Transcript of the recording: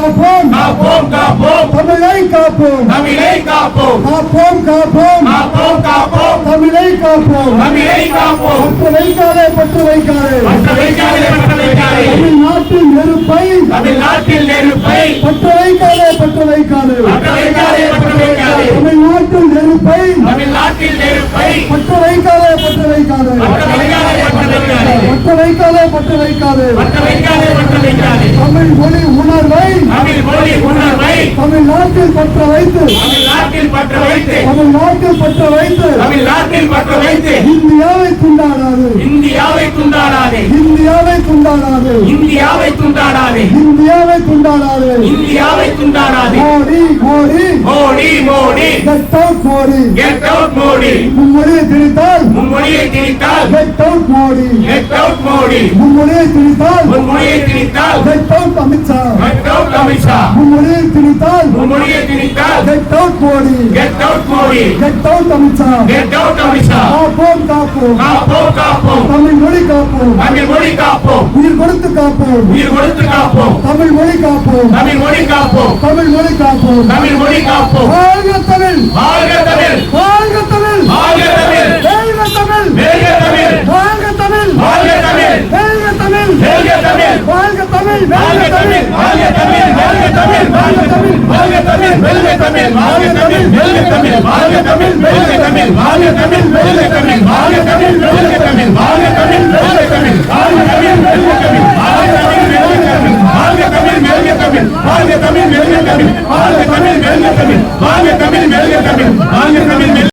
காப்போம் காப்போம் காப்போம் தமிழை காப்போம் தமிழை காப்போம் காப்போம் காப்போம் காப்போம் காப்போம் தமிழை காப்போம் தமிழை காப்போம் பற்று வைக்காதே பற்று வைக்காதே பற்று வைக்காதே தமிழ்நாட்டின் நெருப்பை தமிழ்நாட்டில் நெருப்பை பற்று வைக்காதே பற்று வைக்காதே பற்று வைக்காதே தமிழ்நாட்டின் நெருப்பை தமிழ்நாட்டில் நெருப்பை பற்று வைக்காதே பற்று வைக்காதே பற்று வைக்காதே பற்று வைக்காதே பற்று வைக்காதே பற்று வைக்காதே தமிழ் மொழி உணர்வை தமிழ் மொழி உணர்வை தமிழ்நாட்டில் பற்ற வைத்து தமிழ்நாட்டில் பற்று வைத்து தமிழ்நாட்டில் பற்ற வைத்து தமிழ்நாட்டில் பற்று வைத்து இந்தியாவை துண்டாடாது இந்தியாவை துண்டாடாதே இந்தியாவை துண்டாடாது இந்தியாவை துண்டாடாதே இந்தியாவை துண்டாடாது இந்தியாவை துண்டாடாதே Modi Modi Modi Modi get out Modi get out Modi மும்மொழியை திணித்தால் மும்மொழியை திணித்தால் get out Modi get out Modi மும்மொழியை திணித்தால் மும்மொழியை திணித்தால் get out Amit Shah get out Amit Shah மும்மொழியை திணித்தால் மும்மொழியை திணித்தால் get out Modi get out Modi get out Amit Shah get out Amit Shah காப்போம் காப்போம் காப்போம் காப்போம் தமிழ் மொழி காப்போம் தமிழ் மொழி காப்போம் உயிர் கொடுத்து காப்போம் உயிர் கொடுத்து காப்போம் தமிழ் மொழி காப்போம் தமிழ் மொழி காப்போம் தமிழ் மொழி காப்போம் தமிழ் மொழி காப்போம் வாழ்க தமிழ் வாழ்க தமிழ் வாழ்க தமிழ் வாழ்க தமிழ் வெல்க தமிழ் வெல்க தமிழ் வாழ்க தமிழ் வாழ்க தமிழ் வெல்க தமிழ் வெல்க தமிழ் வாழ்க தமிழ் வாழ்க தமிழ் வாழ்க தமிழ் வாழ்க தமிழ் வாழ்க தமிழ் வாழ்க தமிழ் வெல்க தமிழ் வாழ்க தமிழ் வெல்க தமிழ் வாழ்க தமிழ் வெல்க தமிழ் வாழ்க தமிழ் வெல்க தமிழ் வாழ்க தமிழ் வெல்க தமிழ் வாழ்க தமிழ் வெல்க தமிழ் வாழ்க தமிழ் வெல்க தமிழ் வாழ்க தமிழ் வெல்க தமிழ் வாழ்க தமிழ் வெல்க தமிழ் வாழ்க தமிழ் வெல்க தமிழ் வாழ்க தமிழ் வெல்க தமிழ் வாழ்க தமிழ் வெல்க தமிழ் வாழ்க தமிழ்